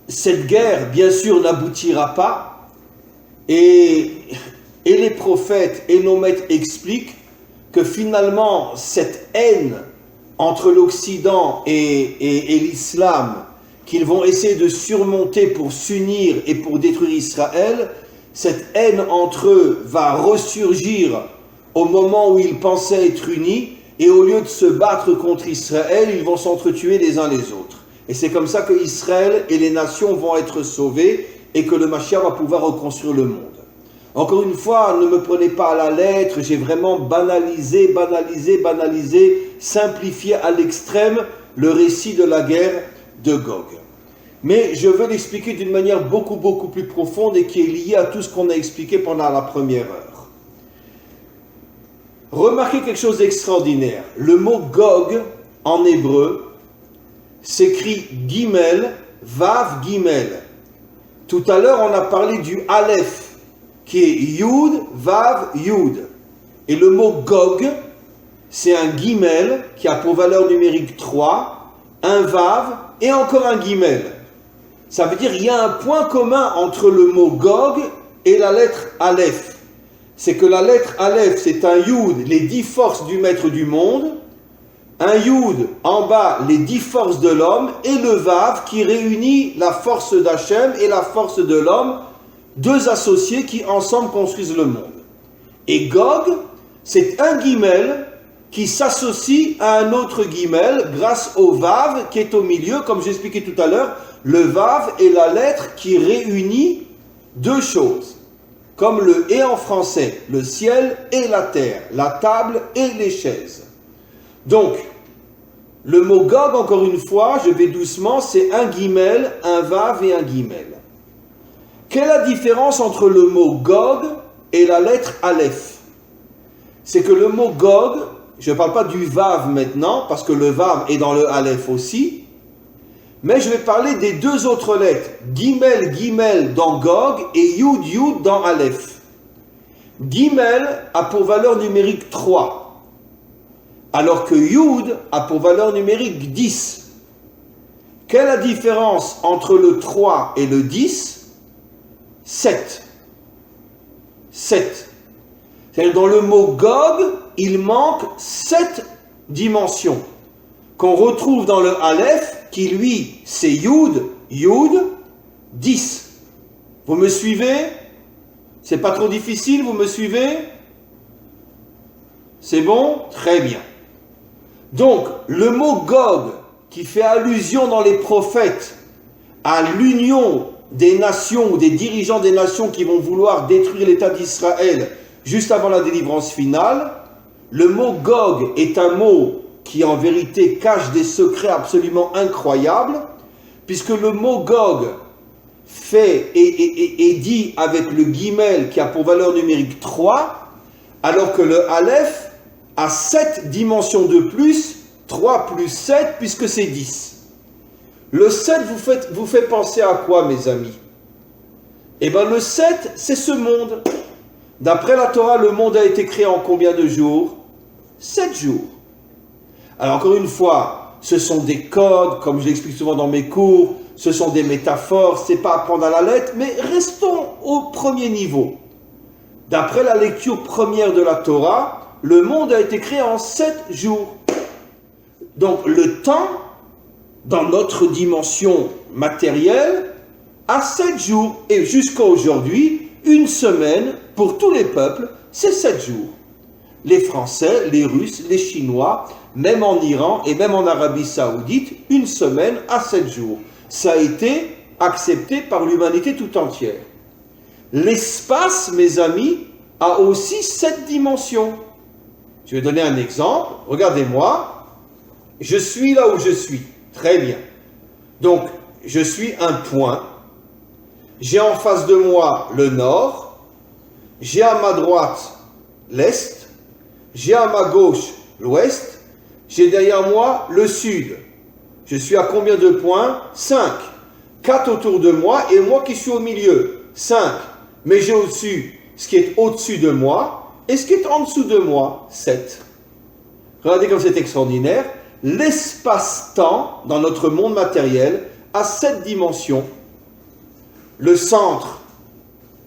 Cette guerre, bien sûr, n'aboutira pas, et les prophètes et nos maîtres expliquent que finalement, cette haine entre l'Occident et l'islam, qu'ils vont essayer de surmonter pour s'unir et pour détruire Israël, cette haine entre eux va ressurgir au moment où ils pensaient être unis, et au lieu de se battre contre Israël, ils vont s'entretuer les uns les autres. Et c'est comme ça que Israël et les nations vont être sauvés et que le Mashiach va pouvoir reconstruire le monde. Encore une fois, ne me prenez pas à la lettre, j'ai vraiment banalisé, simplifié à l'extrême le récit de la guerre de Gog. Mais je veux l'expliquer d'une manière beaucoup plus profonde et qui est liée à tout ce qu'on a expliqué pendant la première heure. Remarquez quelque chose d'extraordinaire. Le mot Gog, en hébreu, s'écrit Gimel, Vav, Gimel. Tout à l'heure, on a parlé du Aleph, qui est Yud, Vav, Yud. Et le mot Gog, c'est un Gimel qui a pour valeur numérique 3, un Vav et encore un Gimel. Ça veut dire qu'il y a un point commun entre le mot Gog et la lettre Aleph. C'est que la lettre Aleph, c'est un Yud, les 10 forces du maître du monde, un Yud en bas, les 10 forces de l'homme, et le Vav qui réunit la force d'Hachem et la force de l'homme, deux associés qui ensemble construisent le monde. Et Gog, c'est un Gimel qui s'associe à un autre Gimel grâce au Vav qui est au milieu, comme j'expliquais tout à l'heure. Le Vav est la lettre qui réunit deux choses, comme le et en français, le ciel et la terre, la table et les chaises. Donc, le mot Gog, encore une fois, je vais doucement, c'est un Gimel, un Vav et un Gimel. Quelle est la différence entre le mot Gog et la lettre Aleph? C'est que le mot Gog, je ne parle pas du Vav maintenant, parce que le Vav est dans le Aleph aussi, mais je vais parler des deux autres lettres, Gimel, Gimel dans Gog et Yud, Yud dans Aleph. Gimel a pour valeur numérique 3. Alors que Yud a pour valeur numérique 10. Quelle est la différence entre le 3 et le 10? 7. 7. C'est-à-dire dans le mot Gog, il manque 7 dimensions qu'on retrouve dans le Aleph, qui lui, c'est Yud, Yud, 10. Vous me suivez? C'est pas trop difficile, vous me suivez? C'est bon? Très bien. Donc, le mot Gog, qui fait allusion dans les prophètes à l'union des nations ou des dirigeants des nations qui vont vouloir détruire l'État d'Israël juste avant la délivrance finale, le mot Gog est un mot qui en vérité cache des secrets absolument incroyables, puisque le mot Gog fait et dit avec le Gimel qui a pour valeur numérique 3, alors que le Aleph a 7 dimensions de plus, 3 plus 7, puisque c'est 10. Le 7 vous fait penser à quoi, mes amis? Eh bien, le 7, c'est ce monde. D'après la Torah, le monde a été créé en combien de jours? 7 jours. Alors, encore une fois, ce sont des codes, comme je l'explique souvent dans mes cours, ce sont des métaphores, c'est pas à prendre à la lettre, mais restons au premier niveau. D'après la lecture première de la Torah, le monde a été créé en 7 jours. Donc le temps, dans notre dimension matérielle, a 7 jours. Et jusqu'à aujourd'hui, une semaine, pour tous les peuples, c'est 7 jours. Les Français, les Russes, les Chinois, même en Iran et même en Arabie Saoudite, une semaine à 7 jours. Ça a été accepté par l'humanité tout entière. L'espace, mes amis, a aussi 7 dimensions. Je vais donner un exemple. Regardez-moi. Je suis là où je suis. Très bien. Donc, je suis un point. J'ai en face de moi le nord. J'ai à ma droite l'est. J'ai à ma gauche l'ouest. J'ai derrière moi le sud. Je suis à combien de points? 5. 4 autour de moi et moi qui suis au milieu. 5. Mais j'ai au-dessus ce qui est au-dessus de moi et ce qui est en dessous de moi. 7. Regardez comme c'est extraordinaire. l'espace-temps dans notre monde matériel a 7 dimensions. Le centre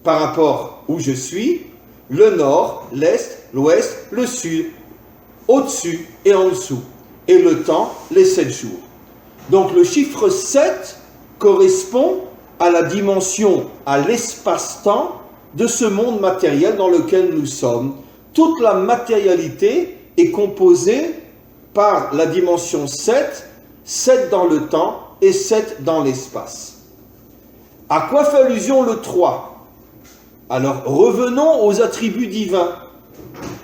par rapport où je suis, le nord, l'est, l'ouest, le sud, au-dessus et en dessous. Et le temps, les 7 jours. Donc le chiffre 7 correspond à la dimension, à l'espace-temps de ce monde matériel dans lequel nous sommes. Toute la matérialité est composée par la dimension 7, 7 dans le temps et 7 dans l'espace. À quoi fait allusion le 3 ? Alors revenons aux attributs divins.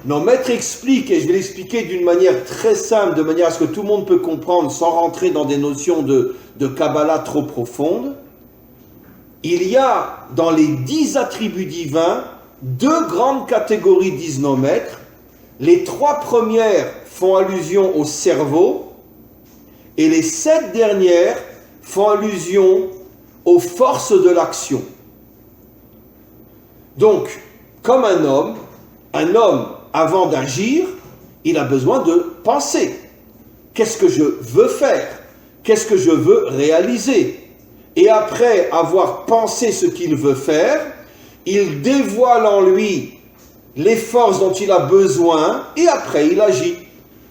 Nos maîtres expliquent, et je vais l'expliquer d'une manière très simple, de manière à ce que tout le monde peut comprendre sans rentrer dans des notions de Kabbalah trop profondes. Il y a dans les 10 attributs divins 2 grandes catégories, disent nos maîtres. Les 3 premières font allusion au cerveau et les 7 dernières font allusion aux forces de l'action. Donc, comme un homme, avant d'agir, il a besoin de penser. Qu'est-ce que je veux faire ? Qu'est-ce que je veux réaliser ? Et après avoir pensé ce qu'il veut faire, il dévoile en lui les forces dont il a besoin et après il agit.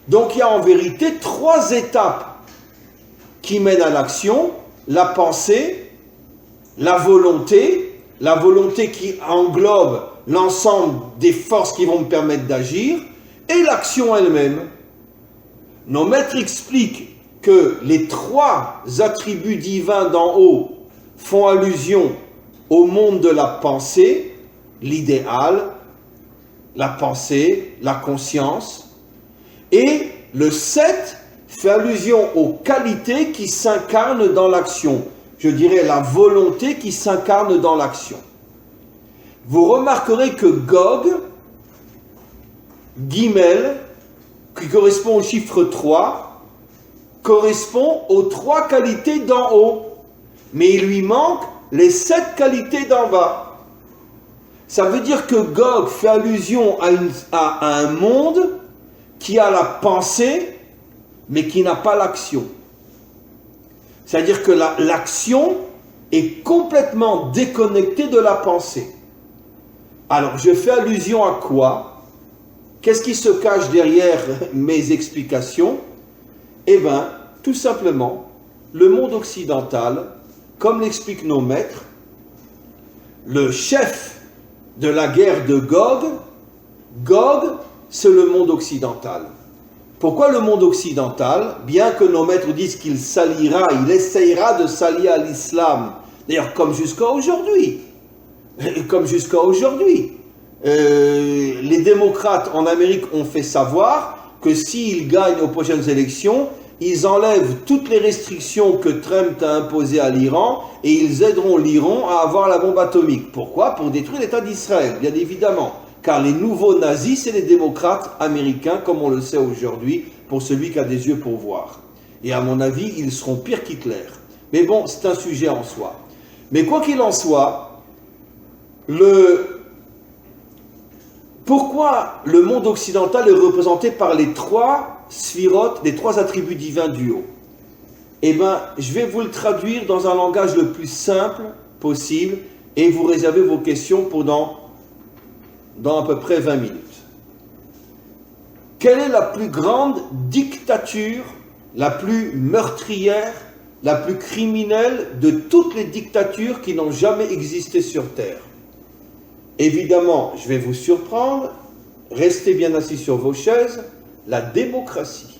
Donc il y a en vérité 3 étapes qui mènent à l'action: la pensée, la volonté qui englobe l'ensemble des forces qui vont me permettre d'agir, et l'action elle-même. Nos maîtres expliquent que les 3 attributs divins d'en haut font allusion au monde de la pensée, l'idéal, la pensée, la conscience, et le 7 fait allusion aux qualités qui s'incarnent dans l'action. Je dirais la volonté qui s'incarne dans l'action. Vous remarquerez que Gog, Gimel, qui correspond au chiffre 3, correspond aux 3 qualités d'en haut, mais il lui manque les 7 qualités d'en bas. Ça veut dire que Gog fait allusion à un monde qui a la pensée, mais qui n'a pas l'action. C'est-à-dire que l'action est complètement déconnectée de la pensée. Alors, je fais allusion à quoi ? Qu'est-ce qui se cache derrière mes explications ? Eh bien, tout simplement, le monde occidental, comme l'expliquent nos maîtres, le chef de la guerre de Gog, c'est le monde occidental. Pourquoi le monde occidental ? Bien que nos maîtres disent qu'il s'alliera, il essayera de s'allier à l'islam, d'ailleurs comme jusqu'à aujourd'hui. Les démocrates en Amérique ont fait savoir que s'ils gagnent aux prochaines élections, ils enlèvent toutes les restrictions que Trump a imposées à l'Iran et ils aideront l'Iran à avoir la bombe atomique. Pourquoi ? Pour détruire l'État d'Israël, bien évidemment. Car les nouveaux nazis, c'est les démocrates américains, comme on le sait aujourd'hui, pour celui qui a des yeux pour voir. Et à mon avis, ils seront pires qu'Hitler. Mais bon, c'est un sujet en soi. Mais quoi qu'il en soit, pourquoi le monde occidental est représenté par les 3 sphirotes, les 3 attributs divins du haut ? Eh bien, je vais vous le traduire dans un langage le plus simple possible et vous réservez vos questions pour dans à peu près 20 minutes. Quelle est la plus grande dictature, la plus meurtrière, la plus criminelle de toutes les dictatures qui n'ont jamais existé sur Terre ? Évidemment, je vais vous surprendre, restez bien assis sur vos chaises, la démocratie.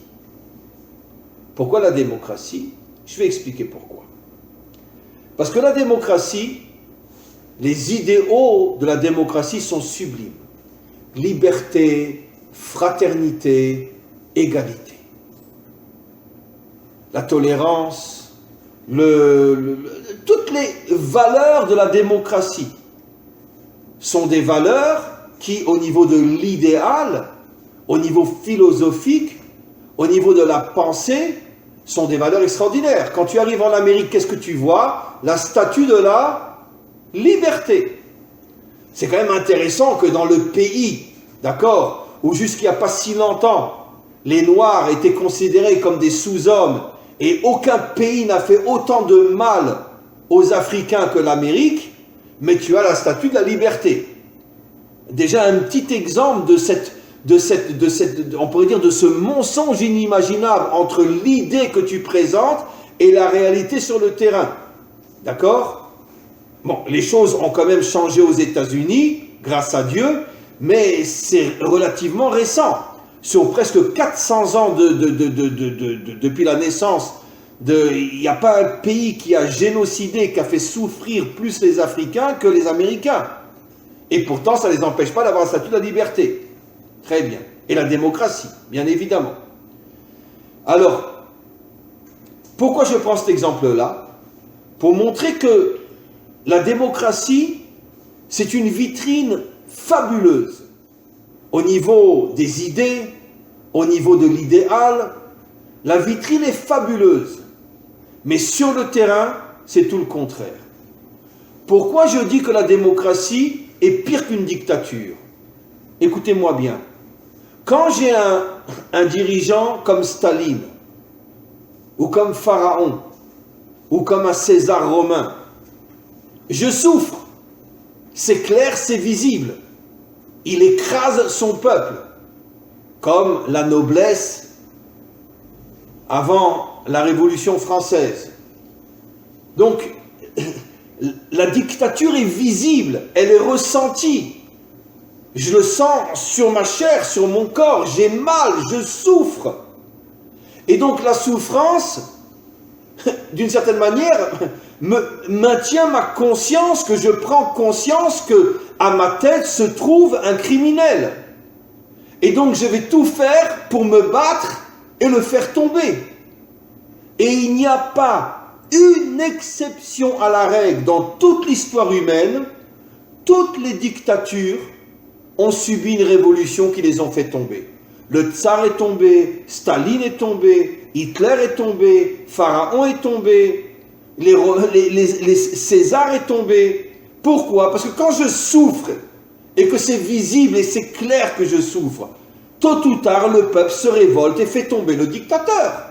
Pourquoi la démocratie ? Je vais expliquer pourquoi. Parce que la démocratie, les idéaux de la démocratie sont sublimes. Liberté, fraternité, égalité. La tolérance, toutes les valeurs de la démocratie sont des valeurs qui, au niveau de l'idéal, au niveau philosophique, au niveau de la pensée, sont des valeurs extraordinaires. Quand tu arrives en Amérique, qu'est-ce que tu vois ? La statue de la liberté. C'est quand même intéressant que dans le pays, d'accord, où jusqu'il n'y a pas si longtemps, les Noirs étaient considérés comme des sous-hommes et aucun pays n'a fait autant de mal aux Africains que l'Amérique, mais tu as la statue de la liberté. Déjà un petit exemple on pourrait dire de ce mensonge inimaginable entre l'idée que tu présentes et la réalité sur le terrain. D'accord? Bon, les choses ont quand même changé aux États-Unis, grâce à Dieu, mais c'est relativement récent. Sur presque 400 ans depuis la naissance, il n'y a pas un pays qui a génocidé, qui a fait souffrir plus les Africains que les Américains. Et pourtant, ça ne les empêche pas d'avoir la statue de la liberté. Très bien. Et la démocratie, bien évidemment. Alors, pourquoi je prends cet exemple-là? Pour montrer que la démocratie, c'est une vitrine fabuleuse au niveau des idées, au niveau de l'idéal. La vitrine est fabuleuse, mais sur le terrain, c'est tout le contraire. Pourquoi je dis que la démocratie est pire qu'une dictature? Écoutez-moi bien. Quand j'ai un dirigeant comme Staline, ou comme Pharaon, ou comme un César romain, je souffre. C'est clair, c'est visible. Il écrase son peuple, comme la noblesse avant la Révolution française. Donc, la dictature est visible, elle est ressentie. Je le sens sur ma chair, sur mon corps, j'ai mal, je souffre. Et donc la souffrance, d'une certaine manière, me maintient ma conscience, que je prends conscience que à ma tête se trouve un criminel. Et donc je vais tout faire pour me battre et le faire tomber. Et il n'y a pas une exception à la règle dans toute l'histoire humaine. Toutes les dictatures ont subi une révolution qui les ont fait tomber. Le tsar est tombé, Staline est tombé, Hitler est tombé, Pharaon est tombé, César est tombé. Pourquoi? Parce que quand je souffre et que c'est visible et c'est clair que je souffre, tôt ou tard le peuple se révolte et fait tomber le dictateur.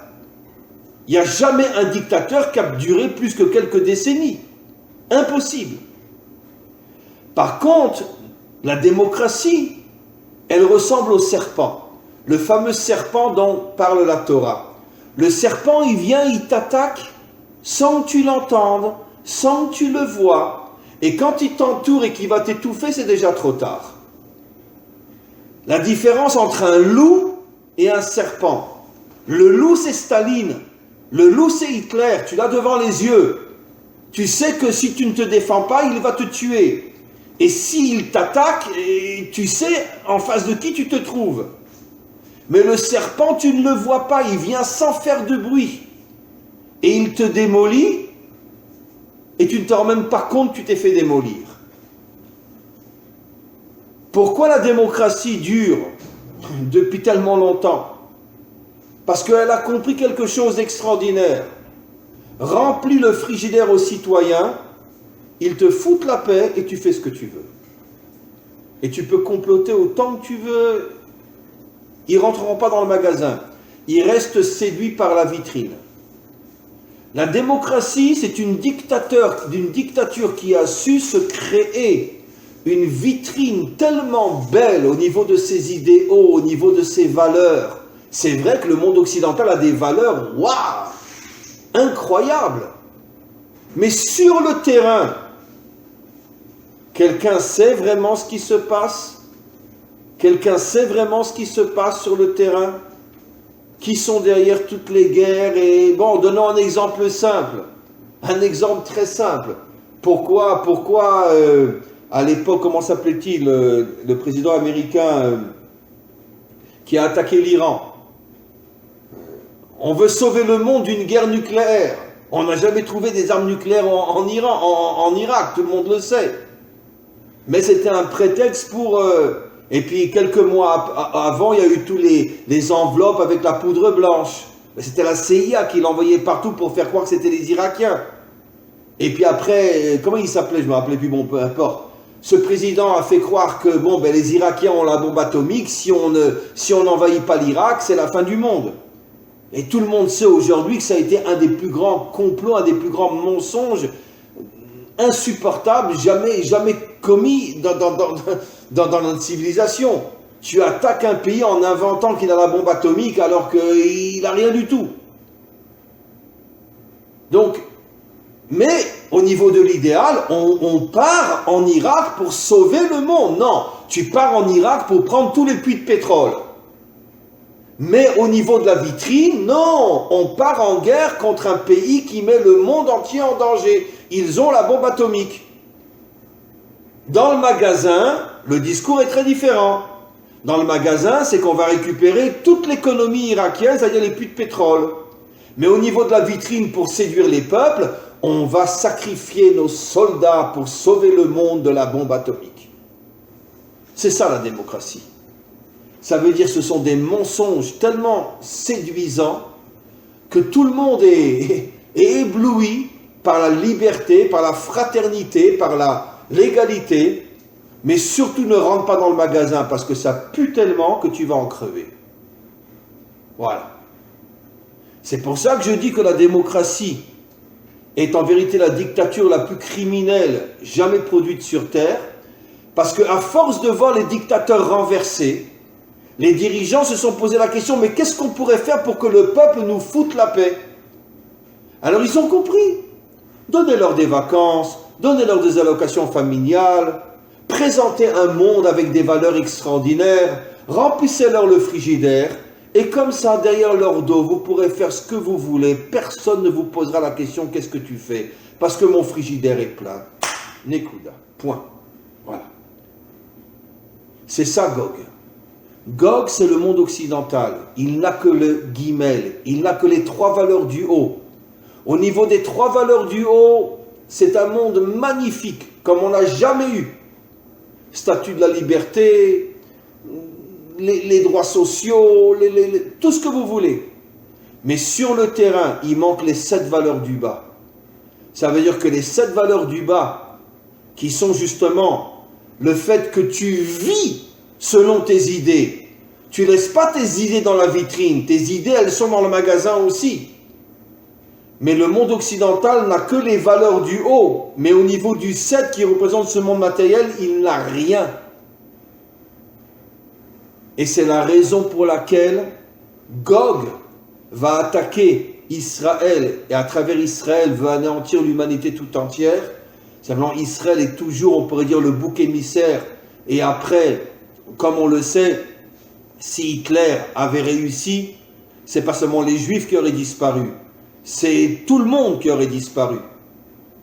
Il n'y a jamais un dictateur qui a duré plus que quelques décennies. Impossible. Par contre, la démocratie, elle ressemble au serpent. Le fameux serpent dont parle la Torah. Le serpent, il vient, il t'attaque sans que tu l'entendes, sans que tu le vois. Et quand il t'entoure et qu'il va t'étouffer, c'est déjà trop tard. La différence entre un loup et un serpent. Le loup, c'est Staline. Le loup, c'est Hitler. Tu l'as devant les yeux. Tu sais que si tu ne te défends pas, il va te tuer. Et s'il t'attaque, tu sais en face de qui tu te trouves. Mais le serpent, tu ne le vois pas, il vient sans faire de bruit. Et il te démolit, et tu ne te rends même pas compte que tu t'es fait démolir. Pourquoi la démocratie dure depuis tellement longtemps? Parce qu'elle a compris quelque chose d'extraordinaire. Remplis le frigidaire aux citoyens, ils te foutent la paix et tu fais ce que tu veux. Et tu peux comploter autant que tu veux. Ils ne rentreront pas dans le magasin. Ils restent séduits par la vitrine. La démocratie, c'est une dictature qui a su se créer une vitrine tellement belle au niveau de ses idéaux, au niveau de ses valeurs. C'est vrai que le monde occidental a des valeurs, waouh, incroyables. Mais sur le terrain, quelqu'un sait vraiment ce qui se passe? Quelqu'un sait vraiment ce qui se passe sur le terrain? Qui sont derrière toutes les guerres? Et bon, donnons un exemple simple. Un exemple très simple. Pourquoi à l'époque, comment s'appelait-il, le président américain qui a attaqué l'Iran? On veut sauver le monde d'une guerre nucléaire. On n'a jamais trouvé des armes nucléaires en Irak, tout le monde le sait. Mais c'était un prétexte pour... Et puis quelques mois avant, il y a eu tous les enveloppes avec la poudre blanche. C'était la CIA qui l'envoyait partout pour faire croire que c'était les Irakiens. Et puis après, comment il s'appelait? Je ne me rappelais plus, bon, peu importe. ce président a fait croire que bon, ben, les Irakiens ont la bombe atomique, si on n'envahit pas l'Irak, c'est la fin du monde. Et tout le monde sait aujourd'hui que ça a été un des plus grands complots, un des plus grands mensonges insupportables jamais commis dans notre civilisation. Tu attaques un pays en inventant qu'il a la bombe atomique alors qu'il n'a rien du tout. Donc, mais au niveau de l'idéal, on part en Irak pour sauver le monde. Non, tu pars en Irak pour prendre tous les puits de pétrole. Mais au niveau de la vitrine, non, on part en guerre contre un pays qui met le monde entier en danger. Ils ont la bombe atomique. Dans le magasin, le discours est très différent. Dans le magasin, c'est qu'on va récupérer toute l'économie irakienne, c'est-à-dire les puits de pétrole. Mais au niveau de la vitrine, pour séduire les peuples, on va sacrifier nos soldats pour sauver le monde de la bombe atomique. C'est ça la démocratie. Ça veut dire que ce sont des mensonges tellement séduisants que tout le monde est ébloui par la liberté, par la fraternité, par la l'égalité, mais surtout ne rentre pas dans le magasin parce que ça pue tellement que tu vas en crever. Voilà. C'est pour ça que je dis que la démocratie est en vérité la dictature la plus criminelle jamais produite sur Terre, parce qu'à force de voir les dictateurs renversés, les dirigeants se sont posé la question, mais qu'est-ce qu'on pourrait faire pour que le peuple nous foute la paix? Alors ils ont compris. Donnez-leur des vacances, donnez-leur des allocations familiales, présentez un monde avec des valeurs extraordinaires, remplissez-leur le frigidaire, et comme ça, derrière leur dos, vous pourrez faire ce que vous voulez, personne ne vous posera la question, qu'est-ce que tu fais? Parce que mon frigidaire est plein. Nekuda. Point. Voilà. C'est ça Gog. Gog, c'est le monde occidental. Il n'a que le guimel, il n'a que les trois valeurs du haut. Au niveau des trois valeurs du haut, c'est un monde magnifique, comme on n'a jamais eu. Statut de la liberté, les droits sociaux, tout ce que vous voulez. Mais sur le terrain, il manque les 7 valeurs du bas. Ça veut dire que les 7 valeurs du bas, qui sont justement le fait que tu vis selon tes idées. Tu ne laisses pas tes idées dans la vitrine. Tes idées, elles sont dans le magasin aussi. Mais le monde occidental n'a que les valeurs du haut. Mais au niveau du 7 qui représente ce monde matériel, il n'a rien. Et c'est la raison pour laquelle Gog va attaquer Israël et à travers Israël veut anéantir l'humanité tout entière. Simplement, Israël est toujours, on pourrait dire, le bouc émissaire. Et après, comme on le sait, si Hitler avait réussi, c'est pas seulement les Juifs qui auraient disparu, c'est tout le monde qui aurait disparu.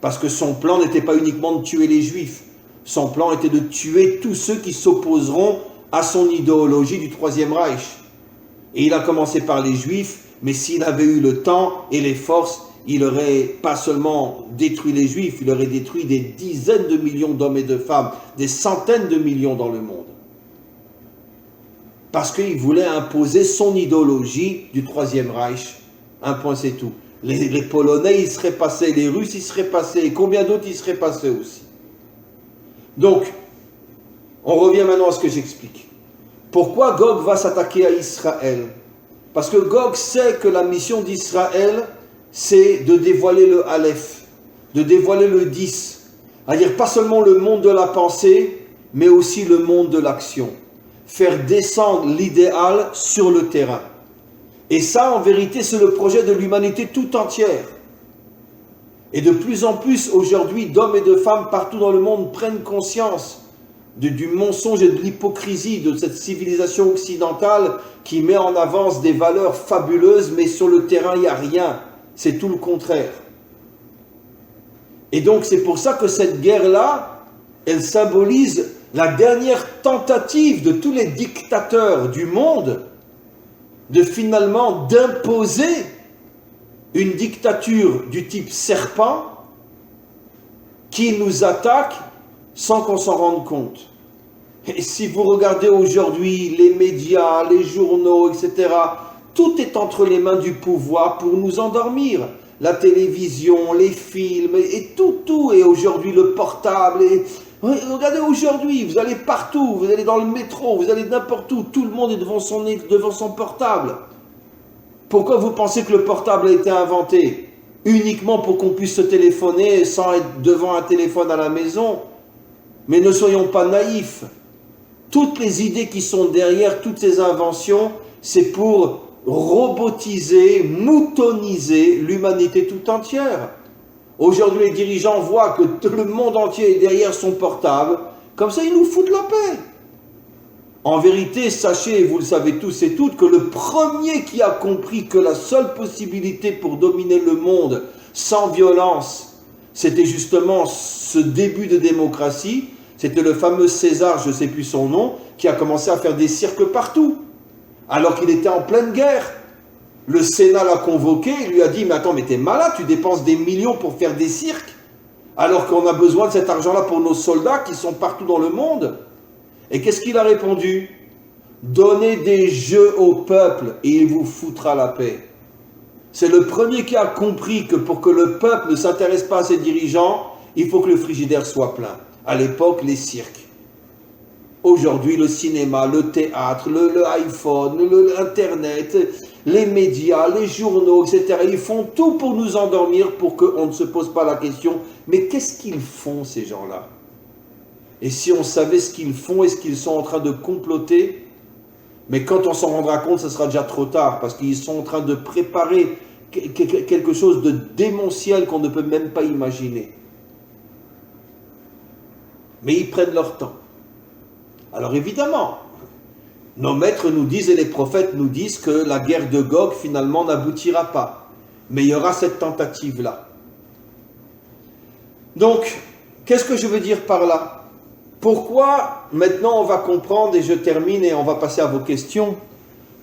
Parce que son plan n'était pas uniquement de tuer les Juifs, son plan était de tuer tous ceux qui s'opposeront à son idéologie du Troisième Reich. Et il a commencé par les Juifs, mais s'il avait eu le temps et les forces, il aurait pas seulement détruit les Juifs, il aurait détruit des dizaines de millions d'hommes et de femmes, des centaines de millions dans le monde. Parce qu'il voulait imposer son idéologie du Troisième Reich. Un point, c'est tout. Les Polonais, ils seraient passés, les Russes, ils seraient passés, et combien d'autres, ils seraient passés aussi. Donc, on revient maintenant à ce que j'explique. Pourquoi Gog va s'attaquer à Israël? Parce que Gog sait que la mission d'Israël, c'est de dévoiler le Aleph, de dévoiler le 10. C'est-à-dire pas seulement le monde de la pensée, mais aussi le monde de l'action. Faire descendre l'idéal sur le terrain. Et ça, en vérité, c'est le projet de l'humanité tout entière. Et de plus en plus, aujourd'hui, d'hommes et de femmes partout dans le monde prennent conscience du mensonge et de l'hypocrisie de cette civilisation occidentale qui met en avance des valeurs fabuleuses, mais sur le terrain, il n'y a rien. C'est tout le contraire. Et donc, c'est pour ça que cette guerre-là, elle symbolise la dernière tentative de tous les dictateurs du monde de finalement d'imposer une dictature du type serpent qui nous attaque sans qu'on s'en rende compte. Et si vous regardez aujourd'hui les médias, les journaux, etc., tout est entre les mains du pouvoir pour nous endormir. La télévision, les films, et tout, et aujourd'hui le portable, et Regardez aujourd'hui, vous allez partout, vous allez dans le métro, vous allez n'importe où, tout le monde est devant son portable. Pourquoi vous pensez que le portable a été inventé? Uniquement pour qu'on puisse se téléphoner sans être devant un téléphone à la maison? Mais ne soyons pas naïfs. Toutes les idées qui sont derrière toutes ces inventions, c'est pour robotiser, moutoniser l'humanité tout entière. Aujourd'hui, les dirigeants voient que tout le monde entier est derrière son portable. Comme ça, ils nous foutent la paix. En vérité, sachez, vous le savez tous et toutes, que le premier qui a compris que la seule possibilité pour dominer le monde sans violence, c'était justement ce début de démocratie, c'était le fameux César, je ne sais plus son nom, qui a commencé à faire des cirques partout, alors qu'il était en pleine guerre. Le Sénat l'a convoqué, il lui a dit « Mais attends, mais t'es malade, tu dépenses des millions pour faire des cirques, alors qu'on a besoin de cet argent-là pour nos soldats qui sont partout dans le monde. » Et qu'est-ce qu'il a répondu? « Donnez des jeux au peuple et il vous foutra la paix. » C'est le premier qui a compris que pour que le peuple ne s'intéresse pas à ses dirigeants, il faut que le frigidaire soit plein. À l'époque, les cirques. Aujourd'hui, le cinéma, le théâtre, le iPhone, l'Internet, les médias, les journaux, etc. Ils font tout pour nous endormir, pour qu'on ne se pose pas la question, mais qu'est-ce qu'ils font ces gens-là? Et si on savait ce qu'ils font et ce qu'ils sont en train de comploter, mais quand on s'en rendra compte, ce sera déjà trop tard, parce qu'ils sont en train de préparer quelque chose de démentiel qu'on ne peut même pas imaginer. Mais ils prennent leur temps. Alors évidemment, nos maîtres nous disent et les prophètes nous disent que la guerre de Gog finalement n'aboutira pas. Mais il y aura cette tentative-là. Donc, qu'est-ce que je veux dire par là? Pourquoi, maintenant on va comprendre, et je termine et on va passer à vos questions,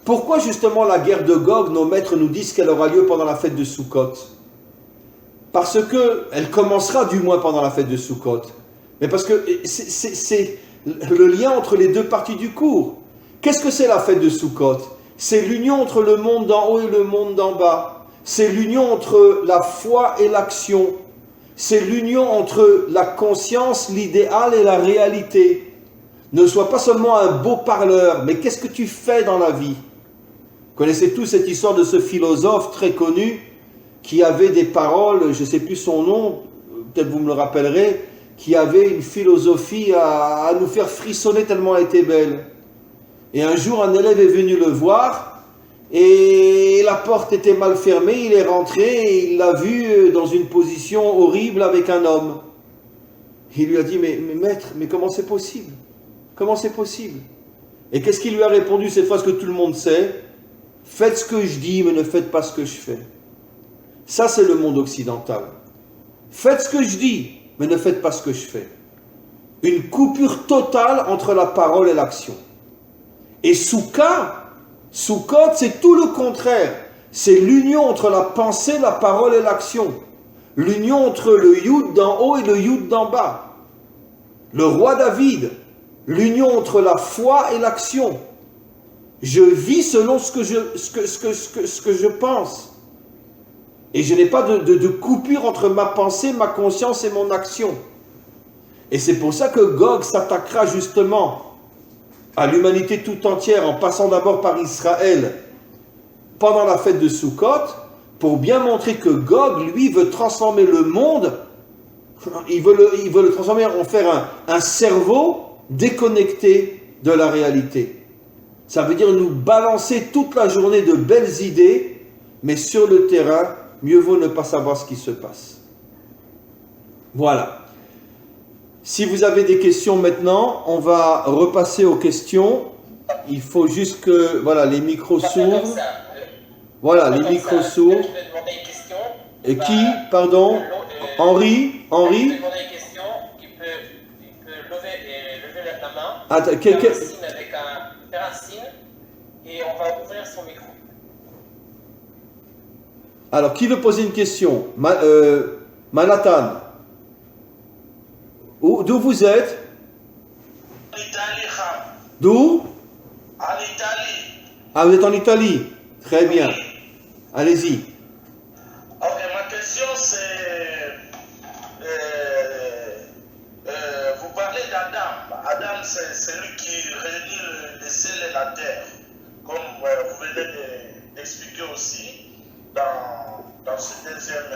pourquoi justement la guerre de Gog, nos maîtres nous disent qu'elle aura lieu pendant la fête de Sukkot? Parce qu'elle commencera du moins pendant la fête de Sukkot. Mais parce que c'est le lien entre les deux parties du cours. Qu'est-ce que c'est la fête de Sukkot? C'est l'union entre le monde d'en haut et le monde d'en bas. C'est l'union entre la foi et l'action. C'est l'union entre la conscience, l'idéal et la réalité. Ne sois pas seulement un beau parleur, mais qu'est-ce que tu fais dans la vie? Vous connaissez tous cette histoire de ce philosophe très connu qui avait des paroles, je ne sais plus son nom, peut-être vous me le rappellerez, qui avait une philosophie à nous faire frissonner tellement elle était belle. Et un jour, un élève est venu le voir, et la porte était mal fermée, il est rentré, et il l'a vu dans une position horrible avec un homme. Il lui a dit, mais maître, mais comment c'est possible? Comment c'est possible? Et qu'est-ce qu'il lui a répondu cette fois, ce que tout le monde sait? Faites ce que je dis, mais ne faites pas ce que je fais. Ça, c'est le monde occidental. Faites ce que je dis, mais ne faites pas ce que je fais. Une coupure totale entre la parole et l'action. Et Sukkot, c'est tout le contraire. C'est l'union entre la pensée, la parole et l'action. L'union entre le Yud d'en haut et le Yud d'en bas. Le roi David, l'union entre la foi et l'action. Je vis selon ce que je pense. Et je n'ai pas de coupure entre ma pensée, ma conscience et mon action. Et c'est pour ça que Gog s'attaquera justement à l'humanité tout entière en passant d'abord par Israël pendant la fête de Sukkot pour bien montrer que Gog, lui, veut transformer le monde, il veut le transformer, en faire un cerveau déconnecté de la réalité. Ça veut dire nous balancer toute la journée de belles idées, mais sur le terrain, mieux vaut ne pas savoir ce qui se passe. Voilà. Si vous avez des questions maintenant, on va repasser aux questions. Il faut juste que, voilà, les micros s'ouvrent. Voilà, les micros s'ouvrent. Et qui, pardon, Henri. Je vais demander une question, il peut lever la main. Attends, faire un signe avec faire un signe, et on va ouvrir son micro. Alors, qui veut poser une question? Manhattan. D'où vous êtes? En Italie. D'où? En Italie. Ah, vous êtes en Italie. Très bien. Allez-y. Ok, ma question c'est... vous parlez Adam, c'est celui qui réunit le ciel et la terre, comme vous venez d'expliquer aussi dans ce deuxième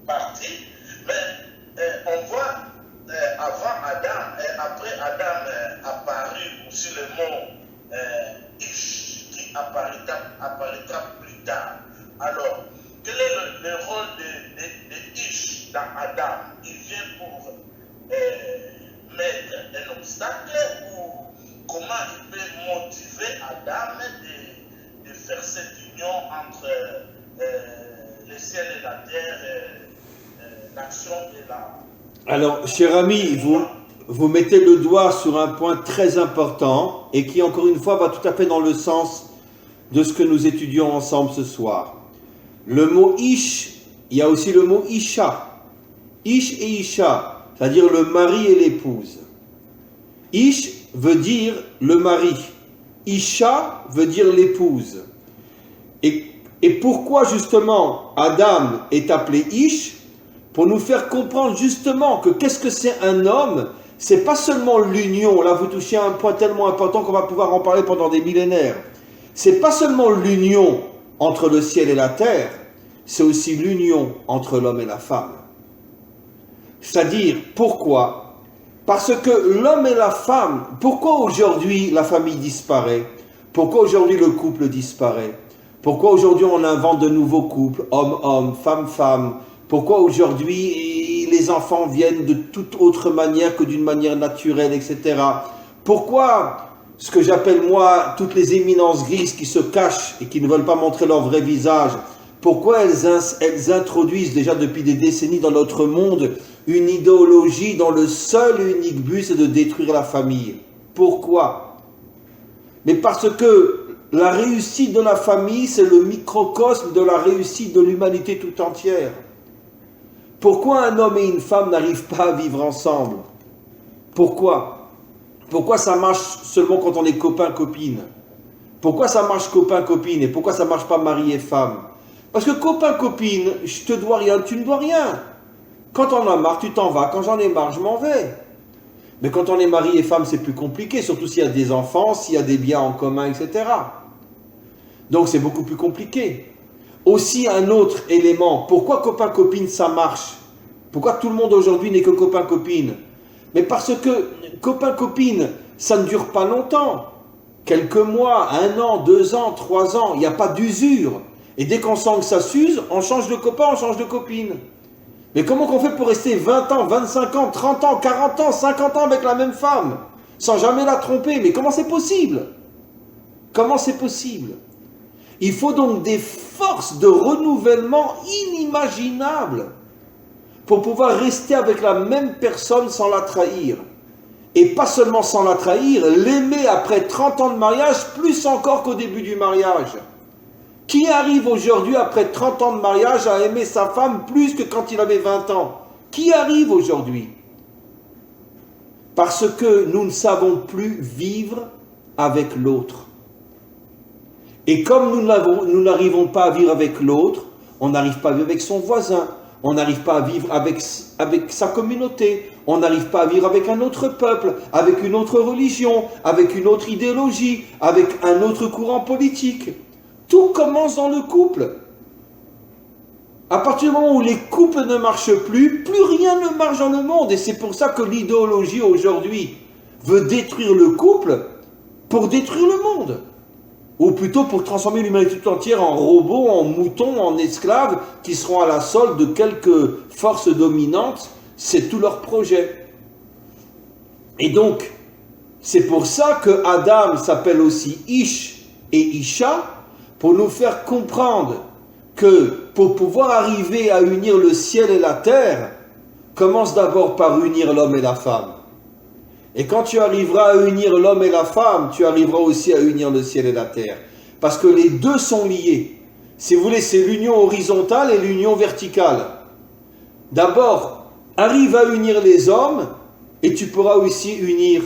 partie. Mais on voit avant Adam et après Adam apparu aussi le mot Ish qui apparaîtra plus tard. Alors, quel est le rôle de Ish dans Adam? Il vient pour mettre un obstacle ou comment il peut motiver Adam de faire cette union entre le ciel et la terre, l'action et la... Alors, cher ami, vous mettez le doigt sur un point très important et qui, encore une fois, va tout à fait dans le sens de ce que nous étudions ensemble ce soir. Le mot Ish, il y a aussi le mot Isha. Ish et Isha, c'est-à-dire le mari et l'épouse. Ish veut dire le mari. Isha veut dire l'épouse. Et pourquoi justement Adam est appelé Ish? Pour nous faire comprendre justement que qu'est-ce que c'est un homme? C'est pas seulement l'union. Là, vous touchez à un point tellement important qu'on va pouvoir en parler pendant des millénaires. C'est pas seulement l'union entre le ciel et la terre, c'est aussi l'union entre l'homme et la femme. C'est-à-dire, pourquoi? Parce que l'homme et la femme, pourquoi aujourd'hui la famille disparaît? Pourquoi aujourd'hui le couple disparaît? Pourquoi aujourd'hui on invente de nouveaux couples, homme-homme, femme-femme? Pourquoi aujourd'hui les enfants viennent de toute autre manière que d'une manière naturelle, etc. Pourquoi ce que j'appelle moi toutes les éminences grises qui se cachent et qui ne veulent pas montrer leur vrai visage, pourquoi elles introduisent déjà depuis des décennies dans notre monde une idéologie dont le seul et unique but c'est de détruire la famille? Pourquoi? Mais parce que la réussite de la famille c'est le microcosme de la réussite de l'humanité tout entière. Pourquoi un homme et une femme n'arrivent pas à vivre ensemble? Pourquoi? Pourquoi ça marche seulement quand on est copain-copine? Pourquoi ça marche copain-copine et pourquoi ça marche pas mari et femme? Parce que copain-copine, je te dois rien, tu ne dois rien. Quand on a marre, tu t'en vas. Quand j'en ai marre, je m'en vais. Mais quand on est mari et femme, c'est plus compliqué, surtout s'il y a des enfants, s'il y a des biens en commun, etc. Donc c'est beaucoup plus compliqué. Aussi un autre élément, pourquoi copain-copine ça marche? Pourquoi tout le monde aujourd'hui n'est que copain-copine? Mais parce que copain-copine, ça ne dure pas longtemps. Quelques mois, 1 an, 2 ans, 3 ans, il n'y a pas d'usure. Et dès qu'on sent que ça s'use, on change de copain, on change de copine. Mais comment qu'on fait pour rester 20 ans, 25 ans, 30 ans, 40 ans, 50 ans avec la même femme, sans jamais la tromper? Mais comment c'est possible? Comment c'est possible? Il faut donc des forces de renouvellement inimaginables pour pouvoir rester avec la même personne sans la trahir. Et pas seulement sans la trahir, l'aimer après 30 ans de mariage, plus encore qu'au début du mariage. Qui arrive aujourd'hui, après 30 ans de mariage, à aimer sa femme plus que quand il avait 20 ans? Qui arrive aujourd'hui? Parce que nous ne savons plus vivre avec l'autre. Et comme nous n'arrivons pas à vivre avec l'autre, on n'arrive pas à vivre avec son voisin, on n'arrive pas à vivre avec sa communauté, on n'arrive pas à vivre avec un autre peuple, avec une autre religion, avec une autre idéologie, avec un autre courant politique. Tout commence dans le couple. À partir du moment où les couples ne marchent plus, plus rien ne marche dans le monde. Et c'est pour ça que l'idéologie aujourd'hui veut détruire le couple pour détruire le monde. Ou plutôt pour transformer l'humanité tout entière en robots, en moutons, en esclaves, qui seront à la solde de quelques forces dominantes. C'est tout leur projet. Et donc, c'est pour ça que Adam s'appelle aussi Ish et Isha, pour nous faire comprendre que pour pouvoir arriver à unir le ciel et la terre, commence d'abord par unir l'homme et la femme. Et quand tu arriveras à unir l'homme et la femme, tu arriveras aussi à unir le ciel et la terre. Parce que les deux sont liés. Si vous voulez, c'est l'union horizontale et l'union verticale. D'abord, arrive à unir les hommes et tu pourras aussi unir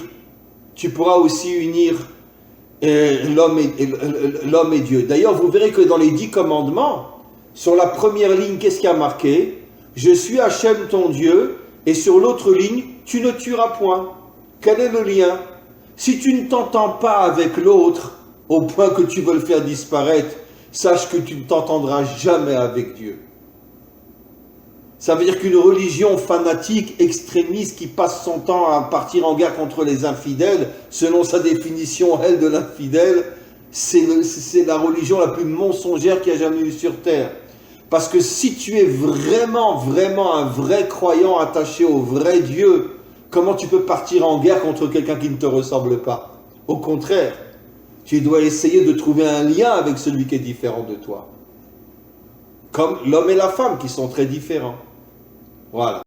l'homme et Dieu. D'ailleurs, vous verrez que dans les 10 commandements, sur la première ligne, qu'est-ce qu'il y a marqué? Je suis Hachem ton Dieu Et sur l'autre ligne, tu ne tueras point. Quel est le lien? Si tu ne t'entends pas avec l'autre, au point que tu veux le faire disparaître, sache que tu ne t'entendras jamais avec Dieu. Ça veut dire qu'une religion fanatique, extrémiste, qui passe son temps à partir en guerre contre les infidèles, selon sa définition, elle, de l'infidèle, c'est la religion la plus mensongère qu'il y a jamais eu sur terre. Parce que si tu es vraiment, vraiment un vrai croyant attaché au vrai Dieu, comment tu peux partir en guerre contre quelqu'un qui ne te ressemble pas? Au contraire, tu dois essayer de trouver un lien avec celui qui est différent de toi. Comme l'homme et la femme qui sont très différents. Voilà.